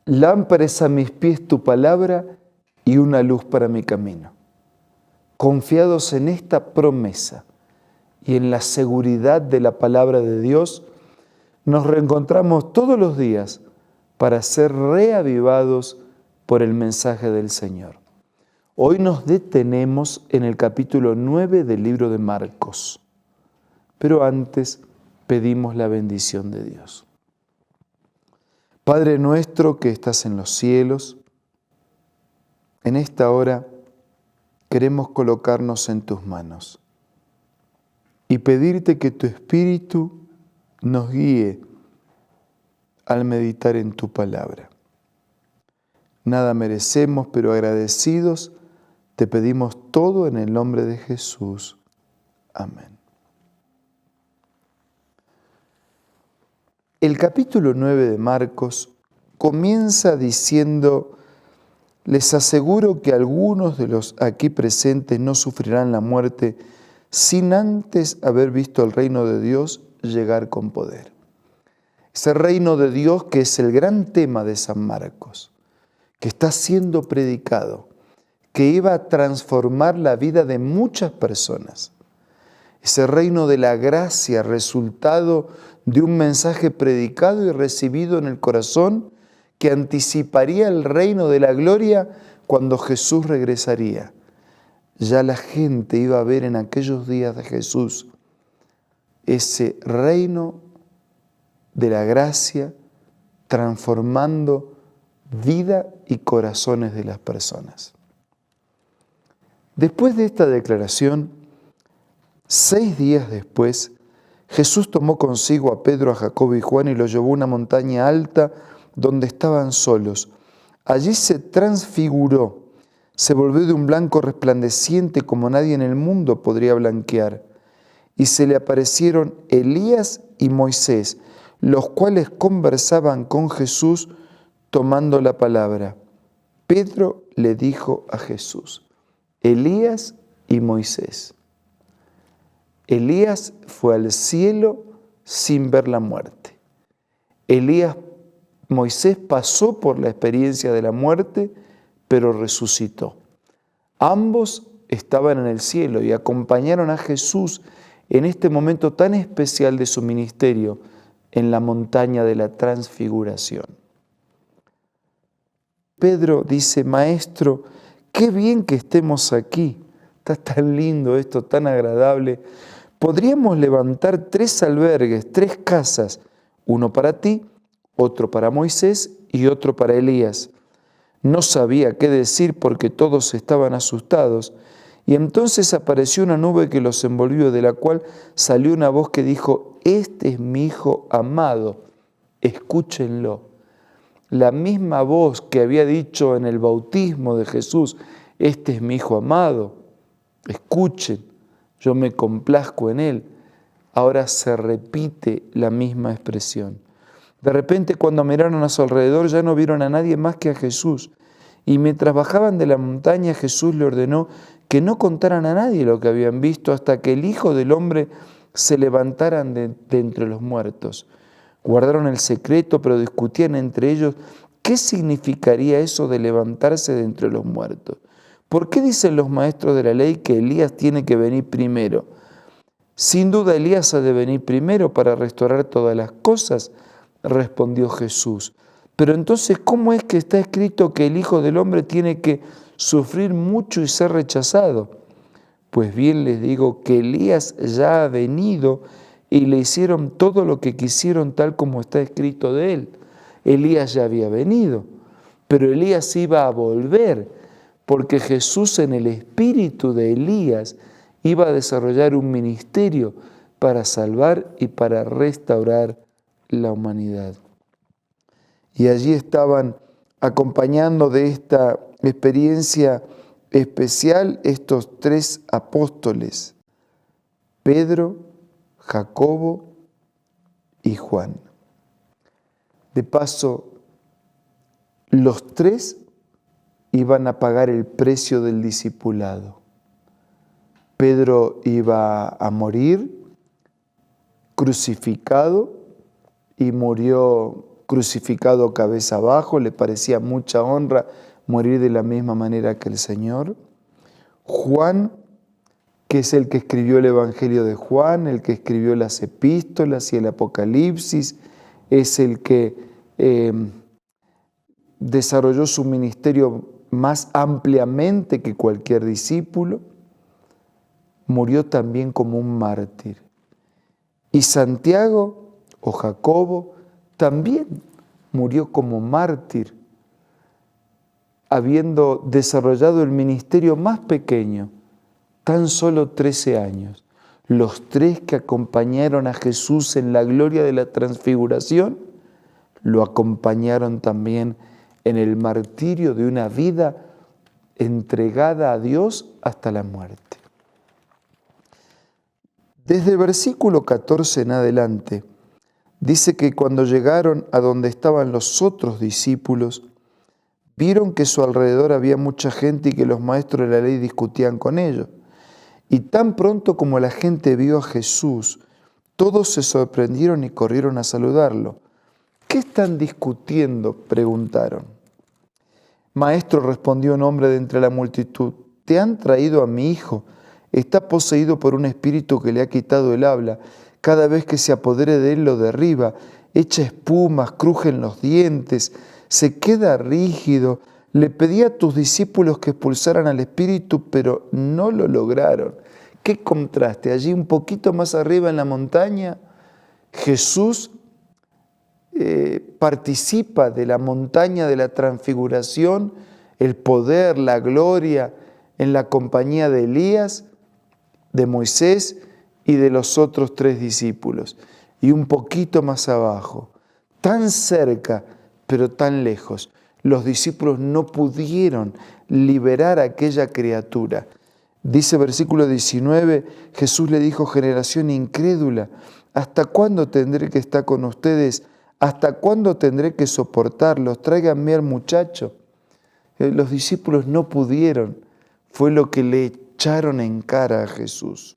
Lámpara es a mis pies tu palabra y una luz para mi camino. Confiados en esta promesa y en la seguridad de la palabra de Dios, nos reencontramos todos los días para ser reavivados por el mensaje del Señor. Hoy nos detenemos en el capítulo 9 del libro de Marcos, pero antes pedimos la bendición de Dios. Padre nuestro que estás en los cielos, en esta hora queremos colocarnos en tus manos y pedirte que tu Espíritu nos guíe al meditar en tu palabra. Nada merecemos, pero agradecidos te pedimos todo en el nombre de Jesús. Amén. El capítulo 9 de Marcos comienza diciendo: les aseguro que algunos de los aquí presentes no sufrirán la muerte sin antes haber visto el reino de Dios llegar con poder. Ese reino de Dios que es el gran tema de San Marcos, que está siendo predicado, que iba a transformar la vida de muchas personas. Ese reino de la gracia, resultado de un mensaje predicado y recibido en el corazón, que anticiparía el reino de la gloria cuando Jesús regresaría. Ya la gente iba a ver en aquellos días de Jesús ese reino de la gracia transformando vida y corazones de las personas. Después de esta declaración, 6 días después, Jesús tomó consigo a Pedro, a Jacobo y Juan y los llevó a una montaña alta donde estaban solos. Allí se transfiguró, se volvió de un blanco resplandeciente como nadie en el mundo podría blanquear. Y se le aparecieron Elías y Moisés, los cuales conversaban con Jesús tomando la palabra. Pedro le dijo a Jesús: Elías y Moisés. Elías fue al cielo sin ver la muerte. Moisés pasó por la experiencia de la muerte, pero resucitó. Ambos estaban en el cielo y acompañaron a Jesús en este momento tan especial de su ministerio, en la montaña de la transfiguración. Pedro dice: Maestro, qué bien que estemos aquí. Está tan lindo esto, tan agradable. Podríamos levantar 3 albergues, 3 casas, uno para ti, otro para Moisés y otro para Elías. No sabía qué decir porque todos estaban asustados. Y entonces apareció una nube que los envolvió, de la cual salió una voz que dijo: Este es mi Hijo amado, escúchenlo. La misma voz que había dicho en el bautismo de Jesús: Este es mi Hijo amado, escuchen, yo me complazco en él. Ahora se repite la misma expresión. De repente, cuando miraron a su alrededor, ya no vieron a nadie más que a Jesús. Y mientras bajaban de la montaña, Jesús le ordenó que no contaran a nadie lo que habían visto hasta que el Hijo del Hombre se levantara de entre los muertos. Guardaron el secreto, pero discutían entre ellos qué significaría eso de levantarse de entre los muertos. ¿Por qué dicen los maestros de la ley que Elías tiene que venir primero? Sin duda Elías ha de venir primero para restaurar todas las cosas, respondió Jesús. Pero entonces, ¿cómo es que está escrito que el Hijo del Hombre tiene que sufrir mucho y ser rechazado? Pues bien les digo que Elías ya ha venido y le hicieron todo lo que quisieron tal como está escrito de él. Elías ya había venido, pero Elías iba a volver, porque Jesús en el espíritu de Elías iba a desarrollar un ministerio para salvar y para restaurar la humanidad. Y allí estaban acompañando de esta experiencia especial estos 3 apóstoles: Pedro, Jacobo y Juan. De paso, los 3 iban a pagar el precio del discipulado. Pedro iba a morir crucificado y murió crucificado cabeza abajo, le parecía mucha honra morir de la misma manera que el Señor. Juan, que es el que escribió el Evangelio de Juan, el que escribió las epístolas y el Apocalipsis, es el que desarrolló su ministerio más ampliamente que cualquier discípulo, murió también como un mártir. Y Santiago o Jacobo también murió como mártir, habiendo desarrollado el ministerio más pequeño, tan solo 13 años. Los tres que acompañaron a Jesús en la gloria de la transfiguración, lo acompañaron también en el martirio de una vida entregada a Dios hasta la muerte. Desde el versículo 14 en adelante, dice que cuando llegaron a donde estaban los otros discípulos, vieron que a su alrededor había mucha gente y que los maestros de la ley discutían con ellos. Y tan pronto como la gente vio a Jesús, todos se sorprendieron y corrieron a saludarlo. ¿Qué están discutiendo?, preguntaron. Maestro, respondió un hombre de entre la multitud, te han traído a mi hijo. Está poseído por un espíritu que le ha quitado el habla. Cada vez que se apodere de él lo derriba, echa espumas, crujen los dientes, se queda rígido. Le pedí a tus discípulos que expulsaran al espíritu, pero no lo lograron. ¿Qué contraste? Allí un poquito más arriba en la montaña, Jesús participa de la montaña de la transfiguración, el poder, la gloria, en la compañía de Elías, de Moisés y de los otros tres discípulos. Y un poquito más abajo, tan cerca, pero tan lejos, los discípulos no pudieron liberar a aquella criatura. Dice versículo 19, Jesús le dijo, generación incrédula, ¿hasta cuándo tendré que estar con ustedes? ¿Hasta cuándo tendré que soportarlos? Tráiganme al muchacho. Los discípulos no pudieron, fue lo que le echaron en cara a Jesús.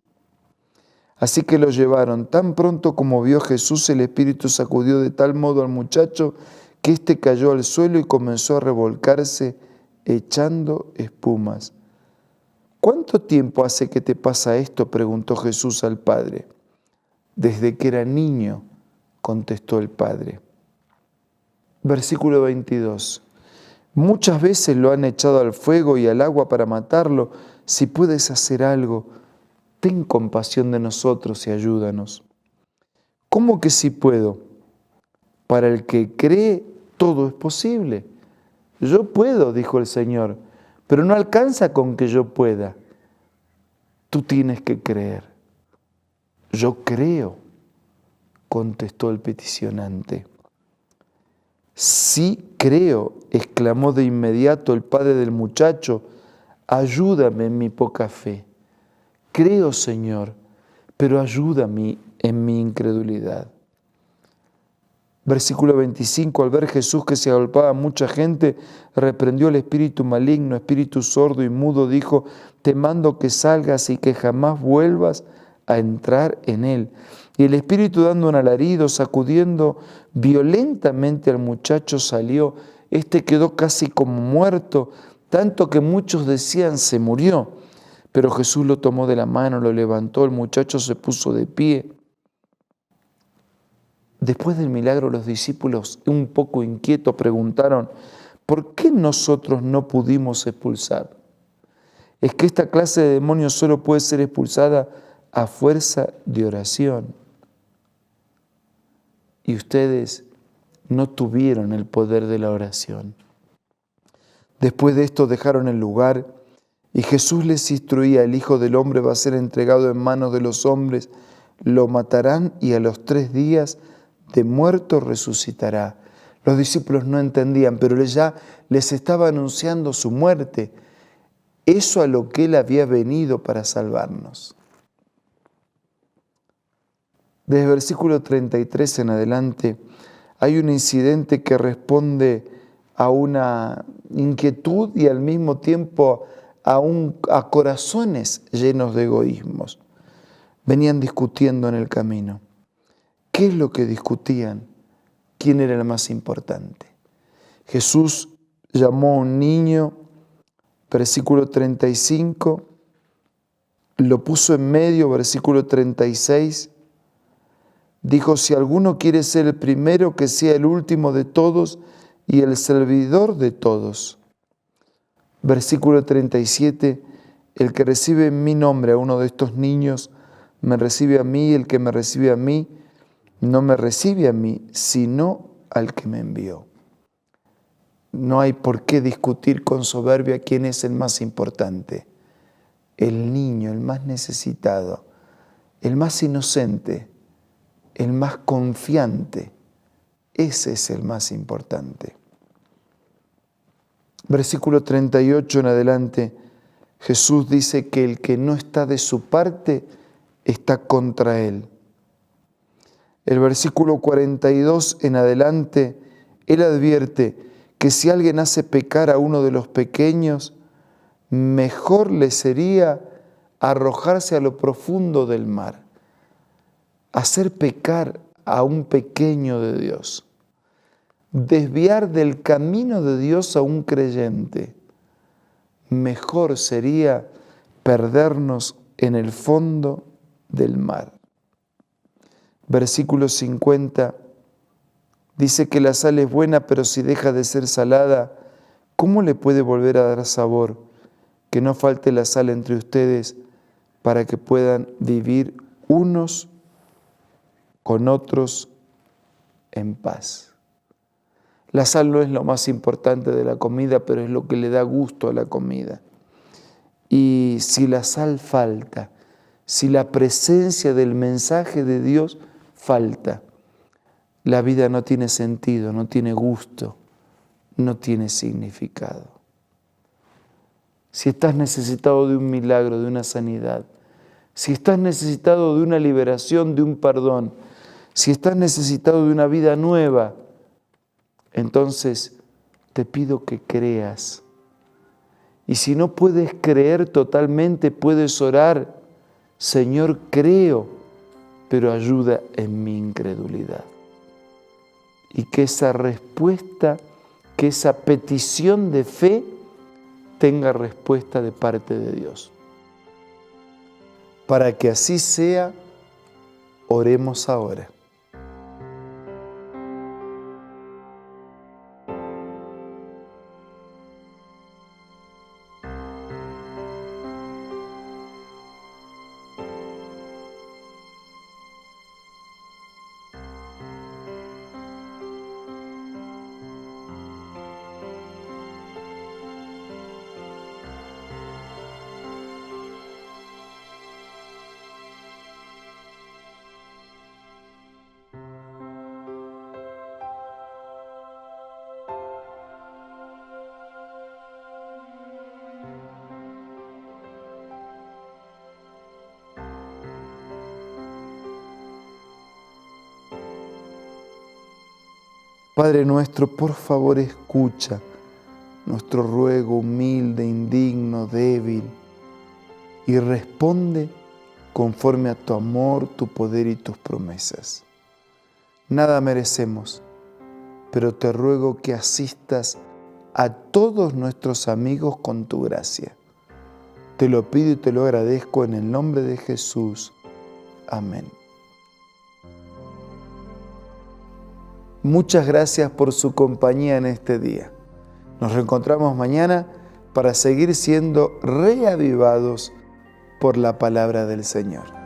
Así que lo llevaron. Tan pronto como vio Jesús, el espíritu sacudió de tal modo al muchacho que éste cayó al suelo y comenzó a revolcarse echando espumas. ¿Cuánto tiempo hace que te pasa esto?, preguntó Jesús al padre. Desde que era niño, contestó el padre. Versículo 22. Muchas veces lo han echado al fuego y al agua para matarlo. Si puedes hacer algo, ten compasión de nosotros y ayúdanos. ¿Cómo que si puedo? Para el que cree, todo es posible. Yo puedo, dijo el Señor, pero no alcanza con que yo pueda. Tú tienes que creer. Yo creo, contestó el peticionante. Sí creo, exclamó de inmediato el padre del muchacho, ayúdame en mi poca fe. Creo, Señor, pero ayúdame en mi incredulidad. Versículo 25, al ver Jesús que se agolpaba a mucha gente, reprendió al espíritu maligno, espíritu sordo y mudo, dijo, te mando que salgas y que jamás vuelvas a entrar en él. Y el espíritu, dando un alarido, sacudiendo violentamente al muchacho, salió. Este quedó casi como muerto, tanto que muchos decían, se murió. Pero Jesús lo tomó de la mano, lo levantó, el muchacho se puso de pie. Después del milagro, los discípulos, un poco inquietos, preguntaron, ¿por qué nosotros no pudimos expulsar? Es que esta clase de demonios solo puede ser expulsada a fuerza de oración. Y ustedes no tuvieron el poder de la oración. Después de esto dejaron el lugar y Jesús les instruía, el Hijo del Hombre va a ser entregado en manos de los hombres, lo matarán y a los 3 días de muerto resucitará. Los discípulos no entendían, pero ya les estaba anunciando su muerte, eso a lo que Él había venido para salvarnos. Desde el versículo 33 en adelante hay un incidente que responde a una inquietud y al mismo tiempo a corazones llenos de egoísmos. Venían discutiendo en el camino. ¿Qué es lo que discutían? quién era el más importante. Jesús llamó a un niño, versículo 35, lo puso en medio, versículo 36, dijo, si alguno quiere ser el primero, que sea el último de todos y el servidor de todos. Versículo 37, el que recibe en mi nombre a uno de estos niños, me recibe a mí, el que me recibe a mí, no me recibe a mí, sino al que me envió. No hay por qué discutir con soberbia quién es el más importante. El niño, el más necesitado, el más inocente, el más confiante. Ese es el más importante. Versículo 38 en adelante, Jesús dice que el que no está de su parte está contra él. El versículo 42 en adelante, él advierte que si alguien hace pecar a uno de los pequeños, mejor le sería arrojarse a lo profundo del mar. Hacer pecar a un pequeño de Dios. Desviar del camino de Dios a un creyente. Mejor sería perdernos en el fondo del mar. Versículo 50 dice que la sal es buena, pero si deja de ser salada, ¿cómo le puede volver a dar sabor? Que no falte la sal entre ustedes para que puedan vivir unos con otros en paz. La sal no es lo más importante de la comida, pero es lo que le da gusto a la comida. Y si la sal falta, si la presencia del mensaje de Dios falta, la vida no tiene sentido, no tiene gusto, no tiene significado. Si estás necesitado de un milagro, de una sanidad, si estás necesitado de una liberación, de un perdón, si estás necesitado de una vida nueva, entonces te pido que creas. Y si no puedes creer totalmente, puedes orar, Señor, creo, pero ayuda en mi incredulidad. Y que esa respuesta, que esa petición de fe tenga respuesta de parte de Dios. Para que así sea, oremos ahora. Padre nuestro, por favor, escucha nuestro ruego humilde, indigno, débil, y responde conforme a tu amor, tu poder y tus promesas. Nada merecemos, pero te ruego que asistas a todos nuestros amigos con tu gracia. Te lo pido y te lo agradezco en el nombre de Jesús. Amén. Muchas gracias por su compañía en este día. Nos reencontramos mañana para seguir siendo reavivados por la palabra del Señor.